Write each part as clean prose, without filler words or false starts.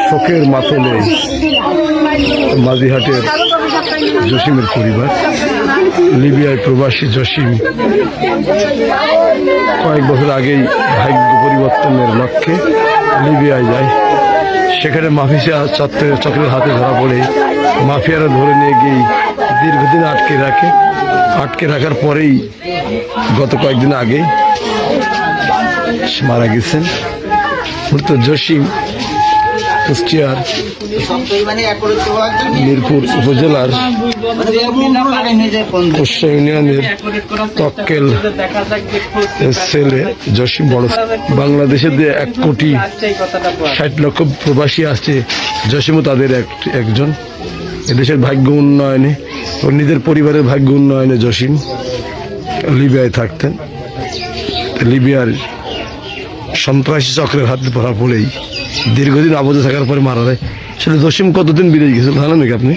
শোকের মাতলে মাঝিহাটের জসিমের পরিবার। লিবিয়ায় প্রবাসী জসিম কয়েক বছর আগেই ভাগ্য পরিবর্তনের লক্ষ্যে লিবিয়ায় যায়। সেখানে মাফিয়া চক্রের হাতে ধরা পড়ে মাফিয়ারা ধরে নিয়ে গিয়ে দীর্ঘদিন আটকে রাখার পরেই গত কয়েকদিন আগে মারা গেছেন। মূলত জসিম কুষ্টিয়ার মিরপুর উপজেলার কুষ্টিয়া ইউনিয়নের তক্কেল ছেলে জসিম বড়। বাংলাদেশে যে 1,60,00,000 প্রবাসী আছে, জসিমও তাদের একজন। এদেশের ভাগ্য উন্নয়নে ও নিজের পরিবারের ভাগ্য উন্নয়নে জসিম লিবিয়ায় থাকতেন। লিবিয়ার সন্ত্রাসী চক্রের হাতে ধরা পড়েই দীর্ঘদিন আবদ্ধ থাকার পরে মারা যায়। সেটা জসিম কতদিন বিদেশ গেছিল জানেন নাকি আপনি?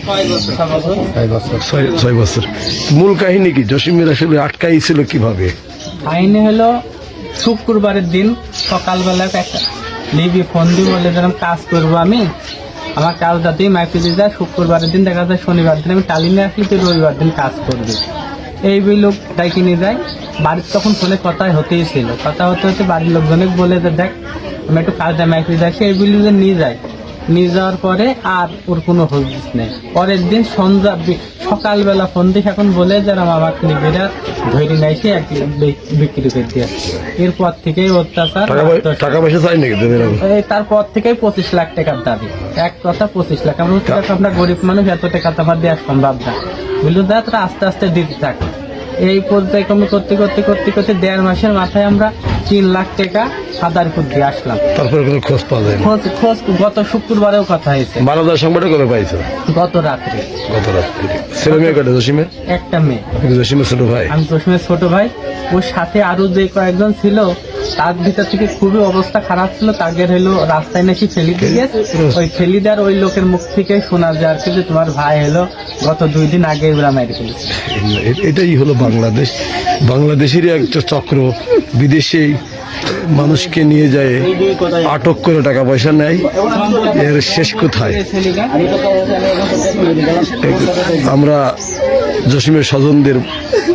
6 বছর। মূল কাহিনী কি? জসিমের আসলে আটকাই ছিল কিভাবে? কাহিনী হলো শুক্রবারের দিন সকালবেলা একটা লিবি ফোন দিয়ে বলে যেরকম কাজ করবো আমি, আমার কাজ যাতেই মাইকে দিয়ে যায়। শুক্রবারের দিন দেখা যায় শনিবার দিন আমি টালি নিয়ে আসলে তুই রবিবার দিন কাজ করবি। এই বই লোক ডাইকে নিয়ে যায়। বাড়ির তখন ফোনে কথাই হতেই ছিল। কথা হতে বাড়ির লোকজনকে বলে যে দেখ আমি একটু কাজটা মাইকে দিয়ে আসি। এই বই নিয়ে যায়। নিয়ে যাওয়ার পরে আর ওর কোনো হদিস নেই। পরের দিন সকালবেলা ফোন দিয়ে এখন বলে যে আমার লিবিরা ধরে নাইছে বিক্রি করে দিয়ে। এরপর থেকেই অত্যাচার, টাকা পয়সা চাই নাকি? তারপর থেকেই 25 লাখ টাকার দাবি। এক কথা 25 লাখ। আমরা গরিব মানুষ, এত টাকা তো আমার দেওয়া সম্ভব না। বুঝলো দা তোরা আস্তে আস্তে দিতে থাকে। এই পর্যায়ক্রমে করতে 1.5 মাসের মাথায় আমরা 3 লাখ টাকা আদারপুর দিয়ে আসলাম। তারপরে কোনো খোঁজ পাওয়া যায়? খোঁজ গত শুক্রবারেও কথা হয়েছে। মারা যাওয়ার সংবাদটা কবে পাইছো? গত রাত্রে। ছেলে মেয়ে কটা জসিমের? একটা মেয়ে। জসিমের ছোট ভাই? আমি জসিমের ছোট ভাই। ওর সাথে আরো যে কয়েকজন ছিল তার ভিতর থেকে খুবই অবস্থা খারাপ ছিল। তাদের হলো রাস্তায় নাকি ফেলি দিয়ে, ওই ফেলি দেওয়ার ওই লোকের মুখ থেকে শোনা যায় আর কি যে তোমার ভাই হলো গত 2 দিন আগে ওরা মেরে ফেলেছে। এটাই হলো বাংলাদেশ। বাংলাদেশেরই একটা চক্র বিদেশে মানুষকে নিয়ে যায়, আটক করে টাকা পয়সা নেয়। এর শেষ কোথায়? আমরা জসিমের স্বজনদের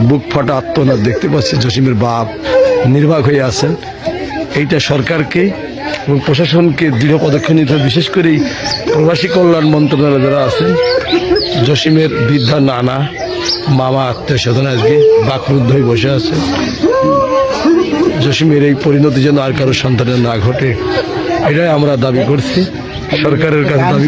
বুক ফাটা আত্মনাদ দেখতে পাচ্ছি। জসিমের বাপ নির্বাক হয়ে আছেন। এইটা সরকারকে এবং প্রশাসনকে দৃঢ় পদক্ষেপ নিতে হবে। বিশেষ করে প্রবাসী কল্যাণ মন্ত্রণালয় যারা আছেন, জসিমের বৃদ্ধা নানা মামা আত্মীয় স্বজন আজকে বাকরুদ্ধ হয়ে বসে আছে। জসিমের এই পরিণতি যেন আর কারো সন্তানের না ঘটে, এটাই আমরা দাবি করছি সরকারের কাছে দাবি।